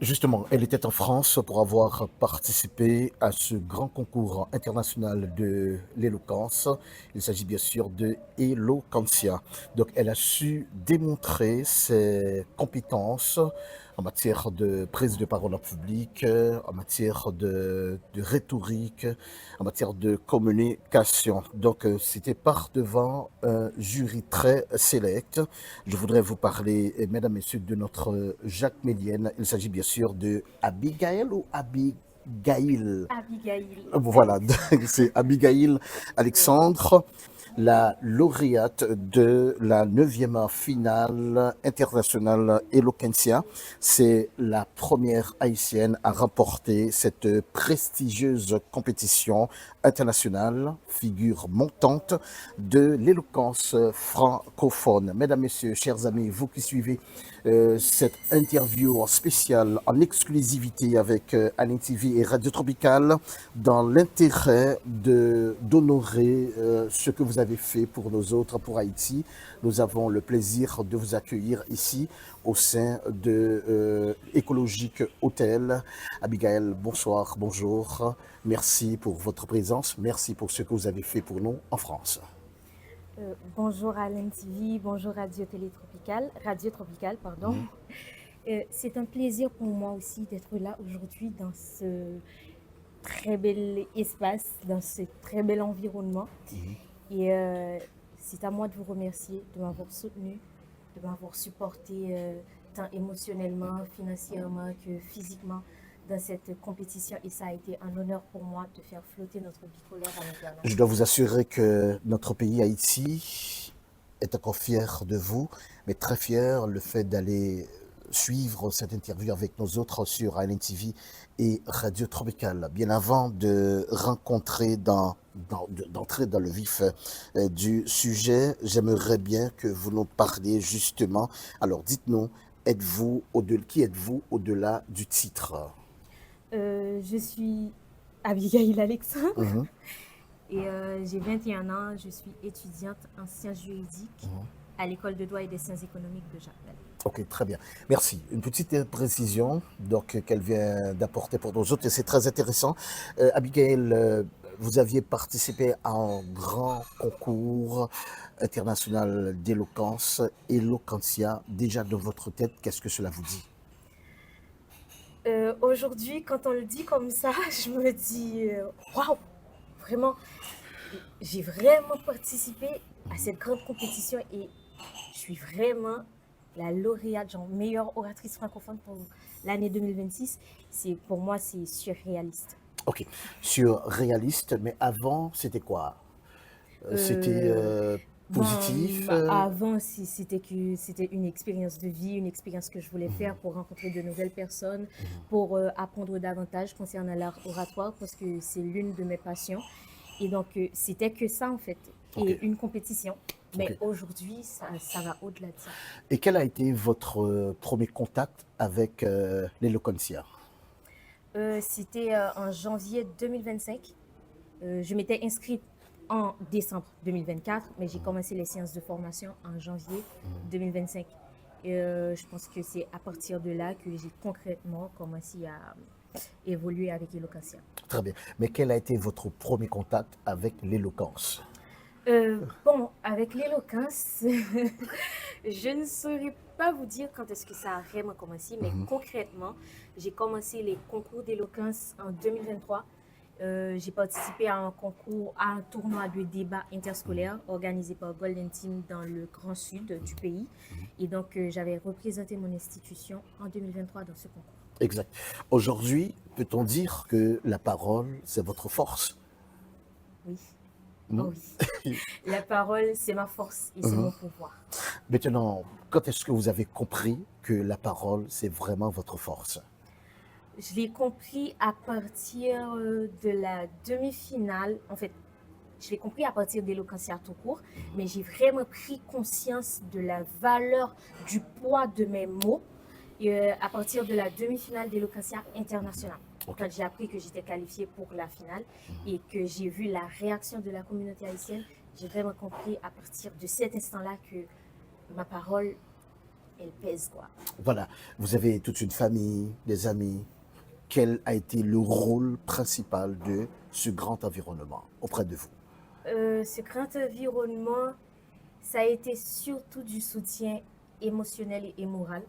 Justement, elle était en France pour avoir participé à ce grand concours international de l'éloquence. Il s'agit bien sûr de Eloquentia. Donc, elle a su démontrer ses compétences en matière de prise de parole en public, en matière de rhétorique, en matière de communication. Donc, c'était par devant un jury très sélect. Je voudrais vous parler, mesdames, messieurs, de notre Jacques Mélienne. Il s'agit bien sûr de Abigail ou Abigail. Abigail Voilà, Alexandre. c'est Abigail Oui. Alexandre, la lauréate de la neuvième finale internationale Eloquentia. C'est la première haïtienne à remporter cette prestigieuse compétition internationale, figure montante de l'éloquence francophone. Mesdames, Messieurs, chers amis, vous qui suivez cette interview spéciale en exclusivité avec Alain TV et Radio Tropical dans l'intérêt de d'honorer ce que vous avez fait pour nous autres, pour Haïti. Nous avons le plaisir de vous accueillir ici au sein de Écologique Hôtel. Abigail, bonsoir, bonjour. Merci pour votre présence. Merci pour ce que vous avez fait pour nous en France. Bonjour Alain TV, bonjour Radio Tropical, pardon. Mhm, C'est un plaisir pour moi aussi d'être là aujourd'hui dans ce très bel espace, dans ce très bel environnement. mhm. Et c'est à moi de vous remercier de m'avoir soutenu, de m'avoir supporté tant émotionnellement, financièrement que physiquement dans cette compétition. Et ça a été un honneur pour moi de faire flotter notre bicolore à Je dois l'international. vous assurer que notre pays, Haïti, est encore fier de vous, mais très fier le fait d'aller suivre cette interview avec nos autres sur Island TV et Radio Tropical. Bien avant de rencontrer d'entrer dans le vif du sujet, j'aimerais bien que vous nous parliez justement. Alors dites-nous, qui êtes-vous au-delà du titre? Je suis Abigail Alexandre Mhm, et j'ai 21 ans. Je suis étudiante en sciences juridiques mhm. à l'école de droit et des sciences économiques de Jacques Mel. Ok, très bien. Merci. Une petite précision donc qu'elle vient d'apporter pour nous autres et c'est très intéressant. Abigail, vous aviez participé à un grand concours international d'éloquence, Eloquentia. Déjà dans votre tête, qu'est-ce que cela vous dit? Aujourd'hui, quand on le dit comme ça, je me dis waouh, vraiment, j'ai vraiment participé à cette grande compétition et je suis vraiment la lauréate, genre meilleure oratrice francophone pour l'année 2026. Pour moi, c'est surréaliste. Ok, sur réaliste, mais avant, c'était quoi? C'était Euh, positif. Avant, c'était une expérience de vie, une expérience que je voulais faire pour rencontrer de nouvelles personnes, pour apprendre davantage concernant l'art oratoire, parce que c'est l'une de mes passions. Et donc, c'était que ça, en fait, Ok, et une compétition. ok. Mais aujourd'hui, ça va au-delà de ça. Et quel a été votre premier contact avec l'Eloquentia? C'était en janvier 2025. Je m'étais inscrite en décembre 2024, mais j'ai commencé les séances de formation en janvier 2025. Et je pense que c'est à partir de là que j'ai concrètement commencé à évoluer avec Eloquentia. Très bien. Mais quel a été votre premier contact avec l'éloquence? Bon, avec l'éloquence, je ne saurais pas vous dire quand est-ce que ça a vraiment commencé, mais concrètement, j'ai commencé les concours d'éloquence en 2023. J'ai participé à un concours, à un tournoi de débat interscolaire organisé par Golden Team dans le Grand Sud du pays. Et donc, j'avais représenté mon institution en 2023 dans ce concours. Exact. Aujourd'hui, peut-on dire que la parole, c'est votre force? Oui, Hmm? oh oui. La parole, c'est ma force et c'est Mhm. mon pouvoir. Maintenant, quand est-ce que vous avez compris que la parole, c'est vraiment votre force? Je l'ai compris à partir de la demi-finale. En fait, je l'ai compris à partir d'Eloquentia tout court, mais j'ai vraiment pris conscience de la valeur, du poids de mes mots à partir de la demi-finale d'Eloquentia internationale. Ok. Quand j'ai appris que j'étais qualifiée pour la finale et que j'ai vu la réaction de la communauté haïtienne, j'ai vraiment compris à partir de cet instant-là que ma parole elle pèse, quoi. Voilà, vous avez toute une famille, des amis. Quel a été le rôle principal de ce grand environnement auprès de vous? Ce grand environnement, ça a été surtout du soutien émotionnel et moral.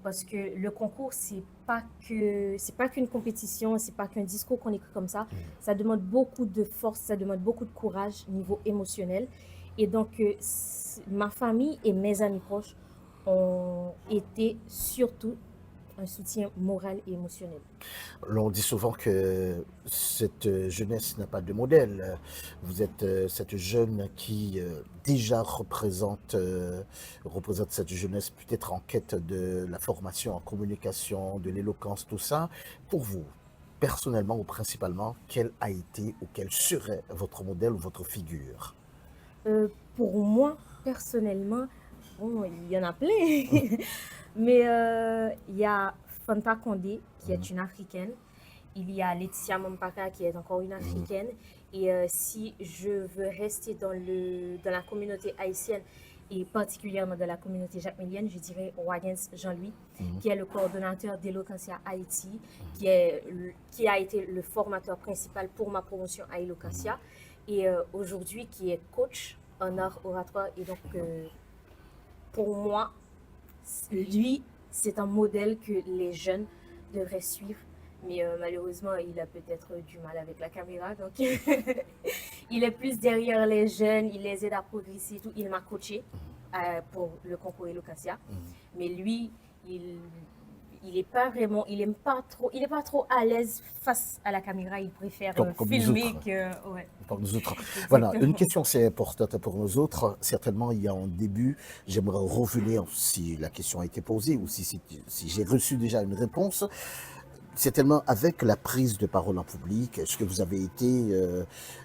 Parce que le concours, c'est pas qu'une compétition, c'est pas qu'un discours qu'on écrit comme ça. Ça demande beaucoup de force, ça demande beaucoup de courage niveau émotionnel. Et donc, ma famille et mes amis proches ont été surtout un soutien moral et émotionnel. On dit souvent que cette jeunesse n'a pas de modèle. Vous êtes cette jeune qui déjà représente cette jeunesse peut-être en quête de la formation en communication, de l'éloquence, tout ça. Pour vous, personnellement ou principalement, quel a été ou quel serait votre modèle ou votre figure? Pour moi, personnellement, bon, il y en a plein. Mais il y a Fanta Condé, qui est une Africaine. Il y a Laetitia Mampaka, qui est encore une Africaine. Et si je veux rester dans la communauté haïtienne, et particulièrement dans la communauté jacmelienne, je dirais Wagens Jean-Louis, qui est le coordonnateur d'Eloquentia Haïti, qui a été le formateur principal pour ma promotion à Eloquentia, et aujourd'hui qui est coach en art oratoire. Et donc, pour moi, lui, c'est un modèle que les jeunes devraient suivre. Mais malheureusement, il a peut-être du mal avec la caméra. Donc, il est plus derrière les jeunes, il les aide à progresser et tout. Il m'a coaché pour le concours Eloquentia. Mais lui, il est pas vraiment, il est pas trop à l'aise face à la caméra. Il préfère Comme filmer que, ouais. Pour nous autres. Voilà, une question c'est importante pour nous autres. Certainement, il y a un début. J'aimerais revenir si la question a été posée ou si j'ai reçu déjà une réponse. Certainement, avec la prise de parole en public, est-ce que vous avez été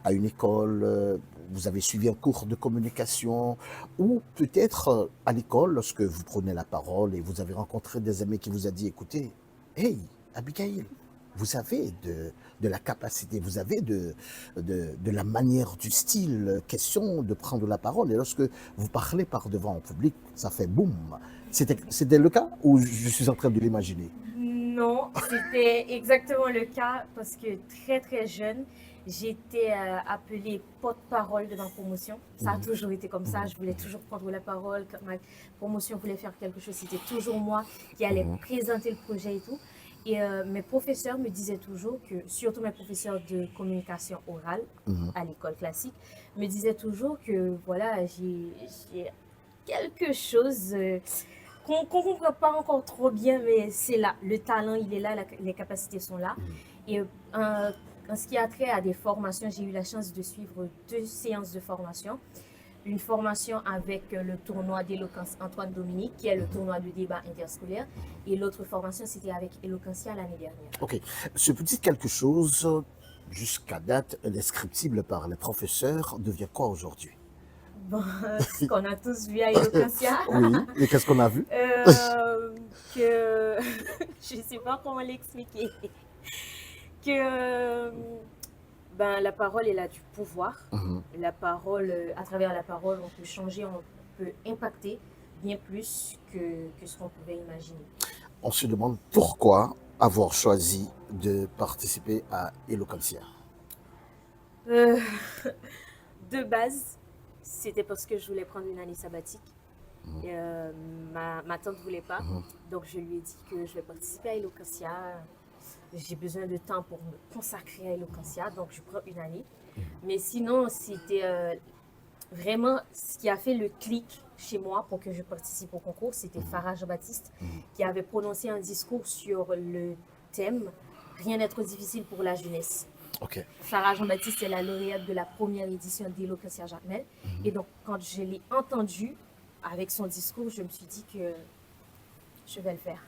à une école, vous avez suivi un cours de communication, ou peut-être à l'école, lorsque vous prenez la parole et vous avez rencontré des amis qui vous a dit, écoutez, hey, Abigail, vous avez de la capacité, vous avez de la manière, du style, question de prendre la parole. Et lorsque vous parlez par devant en public, ça fait boum. C'était le cas ou je suis en train de l'imaginer? Non, c'était exactement le cas parce que très très jeune, j'étais appelée porte-parole de ma promotion. Ça a toujours été comme ça. Je voulais toujours prendre la parole. Quand ma promotion voulait faire quelque chose, c'était toujours moi qui allais présenter le projet et tout. Et mes professeurs me disaient toujours que, surtout mes professeurs de communication orale à l'école classique, me disaient toujours que voilà, j'ai quelque chose qu'on ne comprend pas encore trop bien, mais c'est là. Le talent, il est là, les capacités sont là. Et en ce qui a trait à des formations, j'ai eu la chance de suivre 2 séances de formation. Une formation avec le tournoi d'éloquence Antoine Dominique, qui est le tournoi de débat interscolaire. Et l'autre formation, c'était avec Eloquentia l'année dernière. Ok. Ce petit quelque chose, jusqu'à date, indescriptible par les professeurs, devient quoi aujourd'hui? Bon, ce qu'on a tous vu à Eloquentia. Oui, et qu'est-ce qu'on a vu? Que je ne sais pas comment l'expliquer. Que ben, la parole, elle a du pouvoir. La parole, à travers la parole, on peut changer, on peut impacter bien plus que ce qu'on pouvait imaginer. On se demande pourquoi avoir choisi de participer à Eloquentia. De base, c'était parce que je voulais prendre une année sabbatique. Ma tante ne voulait pas, donc je lui ai dit que je vais participer à Eloquentia. J'ai besoin de temps pour me consacrer à Eloquentia, donc je prends une année. Mais sinon, c'était vraiment ce qui a fait le clic chez moi pour que je participe au concours. C'était Farah Jean-Baptiste qui avait prononcé un discours sur le thème « Rien n'est trop difficile pour la jeunesse ». Okay. Farah Jean-Baptiste est la lauréate de la première édition d'Eloquentia Jacmel. Et donc, quand je l'ai entendu avec son discours, je me suis dit que je vais le faire.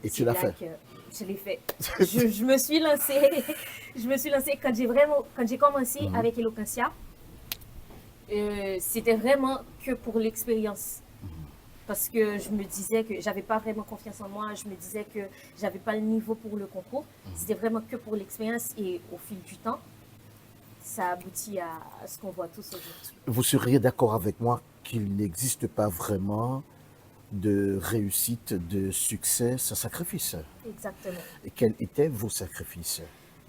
Et tu l'as fait? Je l'ai fait. je me suis lancée. Je me suis lancée quand j'ai commencé avec Eloquentia. C'était vraiment que pour l'expérience. Parce que je me disais que j'avais pas vraiment confiance en moi. Je me disais que j'avais pas le niveau pour le concours. C'était vraiment que pour l'expérience. Et au fil du temps, ça aboutit à ce qu'on voit tous aujourd'hui. Vous seriez d'accord avec moi qu'il n'existe pas vraiment de réussite, de succès, sans sacrifice. Exactement. Et quels étaient vos sacrifices?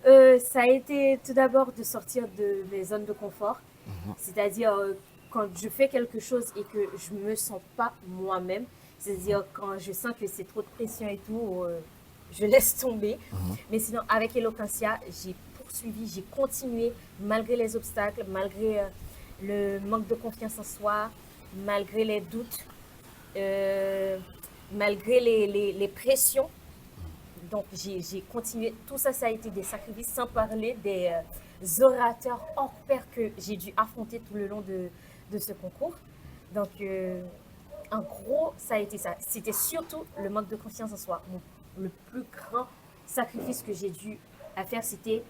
Ça a été tout d'abord de sortir de mes zones de confort, c'est-à-dire quand je fais quelque chose et que je me sens pas moi-même, c'est-à-dire quand je sens que c'est trop de pression et tout, je laisse tomber. Mais sinon, avec Eloquentia, j'ai poursuivi, j'ai continué malgré les obstacles, malgré le manque de confiance en soi, malgré les doutes, euh, malgré les pressions. Donc, j'ai continué. Tout ça, ça a été des sacrifices, sans parler des orateurs hors pair que j'ai dû affronter tout le long de ce concours. Donc, en gros, ça a été ça. C'était surtout le manque de confiance en soi. Le plus grand sacrifice que j'ai dû à faire, c'était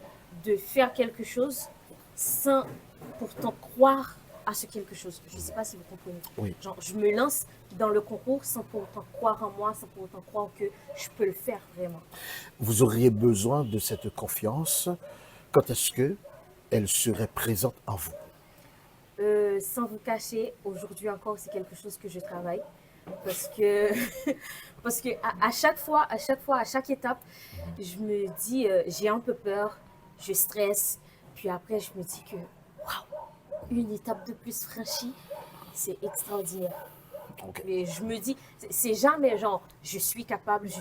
de faire quelque chose sans pourtant croire à ce quelque chose. Je ne sais pas si vous comprenez. Oui. Genre, je me lance dans le concours sans pour autant croire en moi, sans pour autant croire que je peux le faire vraiment. Vous auriez besoin de cette confiance. Quand est-ce que elle serait présente en vous? Sans vous cacher, aujourd'hui encore, c'est quelque chose que je travaille. Parce que, parce que à chaque fois, à chaque étape, je me dis, j'ai un peu peur, je stresse. Puis après, je me dis que, waouh, une étape de plus franchie, c'est extraordinaire. Ok. Mais je me dis, c'est jamais genre, je suis capable, je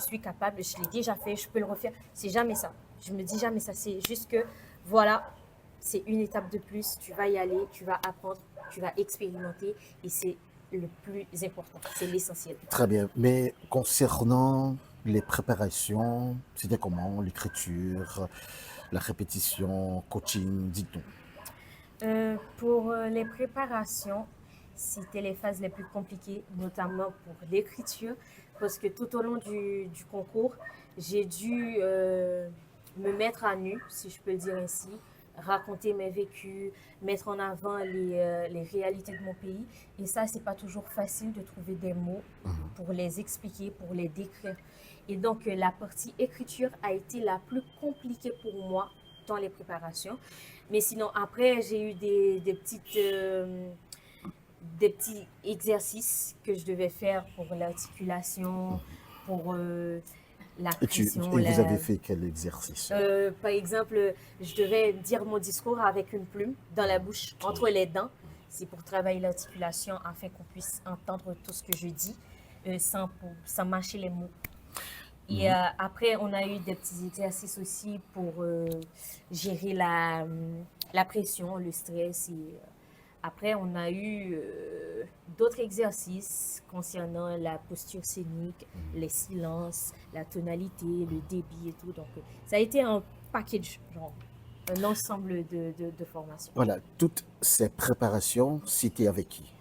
l'ai déjà fait, je peux le refaire. C'est jamais ça. Je me dis jamais ça. C'est juste que, voilà, c'est une étape de plus. Tu vas y aller, tu vas apprendre, tu vas expérimenter. Et c'est le plus important. C'est l'essentiel. Très bien. Mais concernant les préparations, c'était comment? L'écriture, la répétition, coaching, dites-nous. Pour les préparations, c'était les phases les plus compliquées, notamment pour l'écriture, parce que tout au long du concours, j'ai dû me mettre à nu, si je peux le dire ainsi, raconter mes vécus, mettre en avant les réalités de mon pays. Et ça, c'est pas toujours facile de trouver des mots pour les expliquer, pour les décrire. Et donc, la partie écriture a été la plus compliquée pour moi dans les préparations. Mais sinon, après, j'ai eu des petits exercices que je devais faire pour l'articulation, pour la pression. Et vous avez fait quel exercice? Par exemple, je devais dire mon discours avec une plume dans la bouche, entre les dents. C'est pour travailler l'articulation afin qu'on puisse entendre tout ce que je dis sans mâcher les mots. Et après, on a eu des petits exercices aussi pour gérer la pression, le stress. Et après, on a eu d'autres exercices concernant la posture scénique, les silences, la tonalité, le débit et tout. Donc, ça a été un package, genre un ensemble de formations. Voilà, toutes ces préparations, c'était avec qui?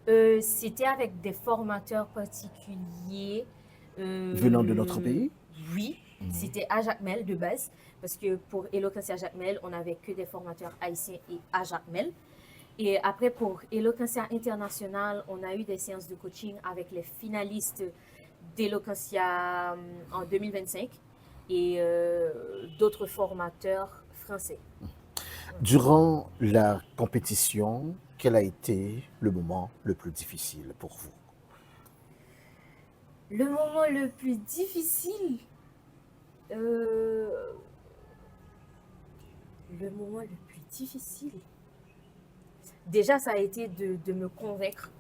C'était avec des formateurs particuliers. Venant de notre pays? Oui, c'était à Jacmel de base, parce que pour Eloquentia Jacmel, on n'avait que des formateurs haïtiens et à Jacmel. Et après, pour Eloquentia International, on a eu des séances de coaching avec les finalistes d'Eloquentia en 2025 et d'autres formateurs français. Durant la compétition, quel a été le moment le plus difficile pour vous? Le moment le plus difficile, euh, le moment le plus difficile, déjà, ça a été de me convaincre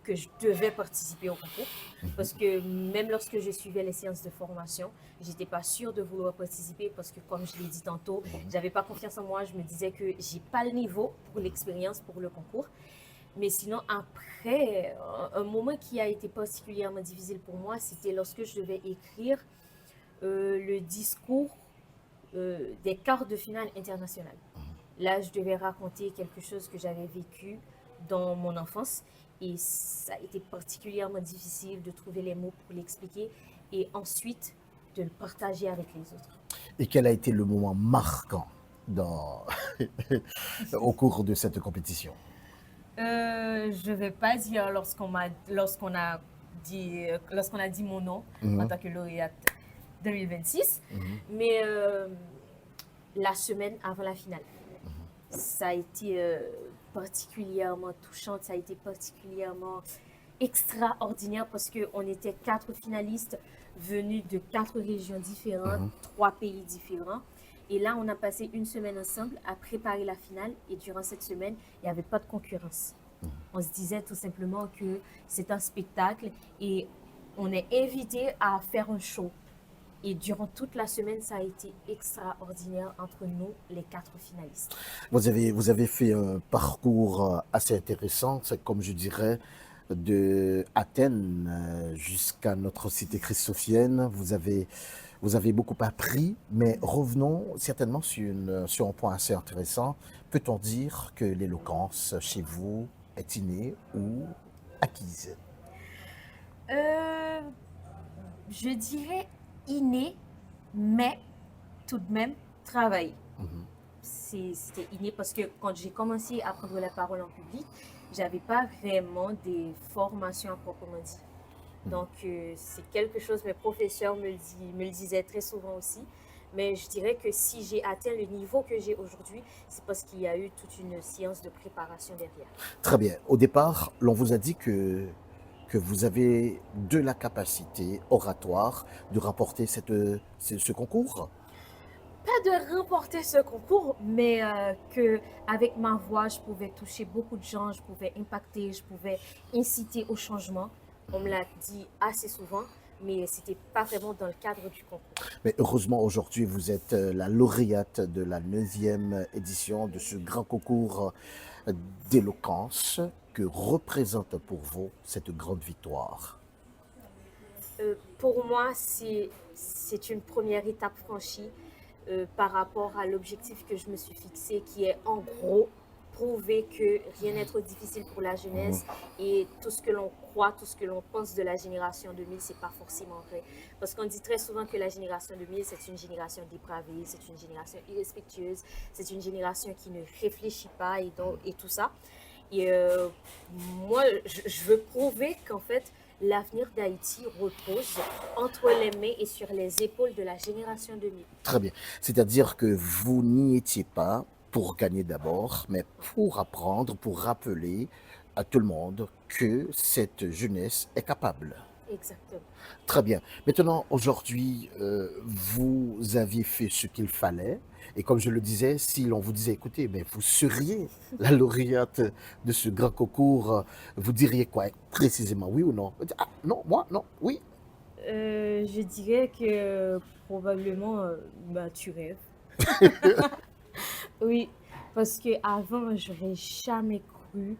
que je devais participer au concours. Parce que même lorsque je suivais les séances de formation, j'étais pas sûre de vouloir participer parce que, comme je l'ai dit tantôt, j'avais pas confiance en moi. Je me disais que j'ai pas le niveau pour l'expérience, pour le concours. Mais sinon, après, un moment qui a été particulièrement difficile pour moi, c'était lorsque je devais écrire le discours des quarts de finale internationale. Là, je devais raconter quelque chose que j'avais vécu dans mon enfance et ça a été particulièrement difficile de trouver les mots pour l'expliquer et ensuite de le partager avec les autres. Et quel a été le moment marquant au cours de cette compétition? Je vais pas dire lorsqu'on a dit mon nom en tant que lauréate 2026, mais la semaine avant la finale. Ça a été particulièrement touchante, ça a été particulièrement extraordinaire parce qu'on était 4 finalistes venus de 4 régions différentes, 3 pays différents. Et là, on a passé une semaine ensemble à préparer la finale. Et durant cette semaine, il n'y avait pas de concurrence. On se disait tout simplement que c'est un spectacle et on est invité à faire un show. Et durant toute la semaine, ça a été extraordinaire entre nous, les 4 finalistes. Vous avez fait un parcours assez intéressant, c'est comme je dirais, de Athènes jusqu'à notre cité christophienne. Vous avez beaucoup appris, mais revenons certainement sur un point assez intéressant. Peut-on dire que l'éloquence chez vous est innée ou acquise? Euh, je dirais inné, mais tout de même travail. C'était inné parce que quand j'ai commencé à prendre la parole en public, j'avais pas vraiment des formations à proprement dit. Donc, c'est quelque chose, mes professeurs me le disaient très souvent aussi. Mais je dirais que si j'ai atteint le niveau que j'ai aujourd'hui, c'est parce qu'il y a eu toute une séance de préparation derrière. Très bien. Au départ, l'on vous a dit que vous avez de la capacité oratoire de remporter ce concours. Pas de remporter ce concours, mais que avec ma voix, je pouvais toucher beaucoup de gens, je pouvais impacter, je pouvais inciter au changement. On me l'a dit assez souvent, mais c'était pas vraiment dans le cadre du concours. Mais heureusement, aujourd'hui, vous êtes la lauréate de la 9e édition de ce grand concours d'éloquence. Que représente pour vous cette grande victoire? Pour moi, c'est une première étape franchie par rapport à l'objectif que je me suis fixé, qui est en gros prouver que rien n'est trop difficile pour la jeunesse et tout ce que l'on croit, tout ce que l'on pense de la génération 2000, c'est pas forcément vrai. Parce qu'on dit très souvent que la génération 2000, c'est une génération dépravée, c'est une génération irrespectueuse, c'est une génération qui ne réfléchit pas et tout ça. Et moi, je veux prouver qu'en fait, l'avenir d'Haïti repose entre les mains et sur les épaules de la génération 2000. Très bien. C'est-à-dire que vous n'y étiez pas pour gagner d'abord, mais pour apprendre, pour rappeler à tout le monde que cette jeunesse est capable. Exactement. Très bien. Maintenant, aujourd'hui, vous aviez fait ce qu'il fallait. Et comme je le disais, si l'on vous disait, écoutez, mais vous seriez la lauréate de ce grand concours, vous diriez quoi précisément, oui ou non? Ah, non, moi, non, oui. Je dirais que probablement, bah, tu rêves. Oui, parce que avant, j'aurais jamais cru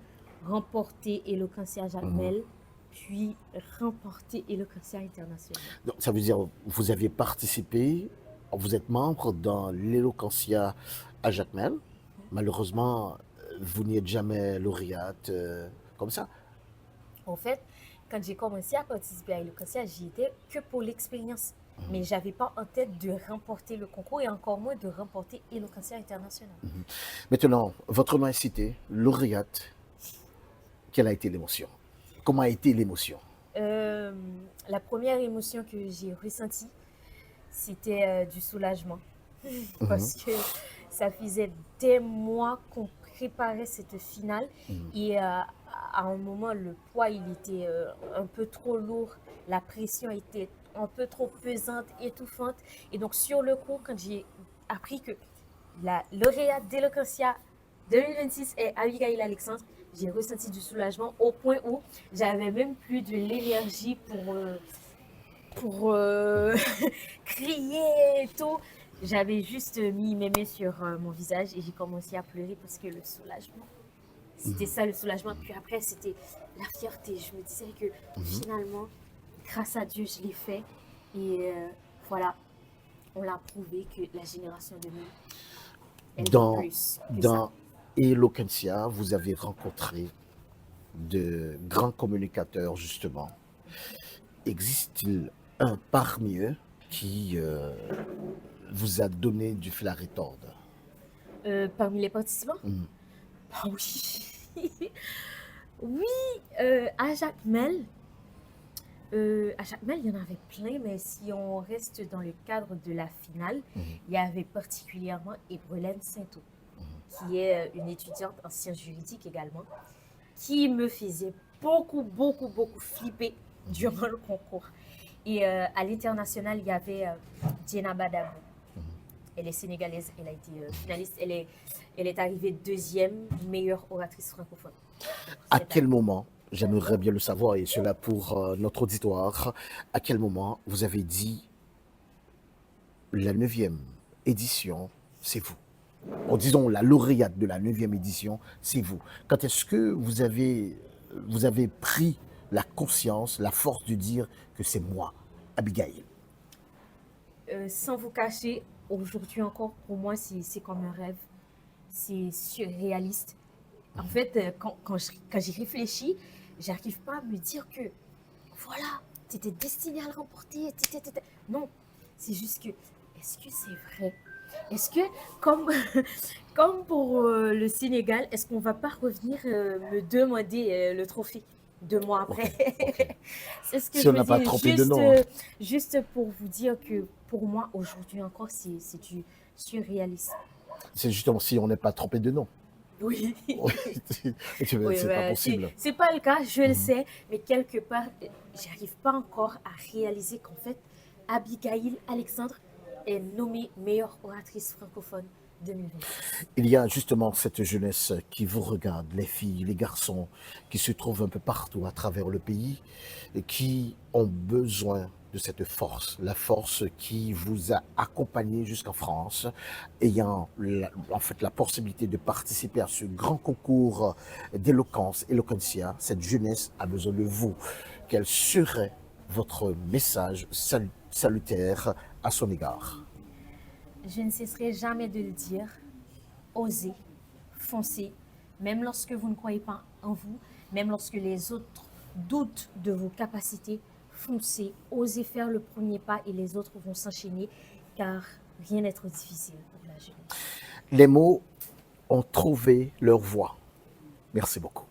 remporter Eloquentia Jacmel, puis remporter Eloquentia International. Donc, ça veut dire, vous aviez participé, vous êtes membre dans l'Eloquentia à Jacmel. Malheureusement, vous n'y êtes jamais lauréate comme ça. En fait, quand j'ai commencé à participer à Eloquentia, j'y étais que pour l'expérience. Mais j'avais pas en tête de remporter le concours et encore moins de remporter Eloquentia International. Maintenant, votre nom est cité, lauréate. Quelle a été l'émotion? Comment a été l'émotion? Euh, la première émotion que j'ai ressentie, c'était du soulagement. Parce que ça faisait des mois qu'on préparait cette finale et à un moment, le poids, il était un peu trop lourd, la pression était un peu trop pesante, étouffante. Et donc, sur le coup, quand j'ai appris que la lauréate d'Eloquentia 2026 est Abigail Alexandre, j'ai ressenti du soulagement au point où j'avais même plus de l'énergie pour crier et tout. J'avais juste mis mes mains sur mon visage et j'ai commencé à pleurer parce que le soulagement, c'était ça le soulagement. Puis après, c'était la fierté. Je me disais que finalement, grâce à Dieu, je l'ai fait. Et voilà, on l'a prouvé que la génération 2000, elle Dans, vaut plus que ça. dans Eloquentia, vous avez rencontré de grands communicateurs, justement. Existe-t-il un parmi eux qui vous a donné du fil à retordre? Parmi les participants, ah oui, oui, à Jacmel, il y en avait plein, mais si on reste dans le cadre de la finale, il y avait particulièrement Ebrelène Sainteau, qui est une étudiante en sciences juridiques également, qui me faisait beaucoup flippé durant le concours. Et à l'international, il y avait Diena Badabou. Elle est sénégalaise, elle a été finaliste. Elle est arrivée deuxième meilleure oratrice francophone. À quel moment, j'aimerais bien le savoir, et cela pour notre auditoire, à quel moment vous avez dit la 9e édition, c'est vous? Ou disons la lauréate de la 9e édition, c'est vous. Quand est-ce que vous avez pris la conscience, la force de dire que c'est moi, Abigail? Sans vous cacher, aujourd'hui encore, pour moi, c'est comme un rêve. C'est surréaliste. En fait, quand j'y réfléchis, j'arrive pas à me dire que, voilà, tu étais destiné à le remporter. Non, c'est juste que, est-ce que c'est vrai? Est-ce que, comme, comme pour le Sénégal, est-ce qu'on va pas revenir me demander le trophée 2 mois Ok, après? ok. C'est ce que Si je on me n'a pas dis, trompé de nom, hein. juste pour vous dire que pour moi, aujourd'hui encore, c'est du surréalisme. C'est justement si on n'est pas trompé de nom. Oui. Oui, Oui, c'est pas ben, possible. c'est pas le cas, je le Mhm. sais, mais quelque part, j'arrive pas encore à réaliser qu'en fait, Abigail Alexandre est nommée meilleure oratrice francophone 2026. Il y a justement cette jeunesse qui vous regarde, les filles, les garçons, qui se trouvent un peu partout à travers le pays et qui ont besoin de cette force, la force qui vous a accompagné jusqu'en France, ayant en fait la possibilité de participer à ce grand concours d'éloquence, Eloquentia. Cette jeunesse a besoin de vous. Quel serait votre message salutaire à son égard? Je ne cesserai jamais de le dire, osez, foncez, même lorsque vous ne croyez pas en vous, même lorsque les autres doutent de vos capacités, foncez, osez faire le premier pas et les autres vont s'enchaîner car rien n'est trop difficile pour la jeunesse. Les mots ont trouvé leur voie. Merci beaucoup.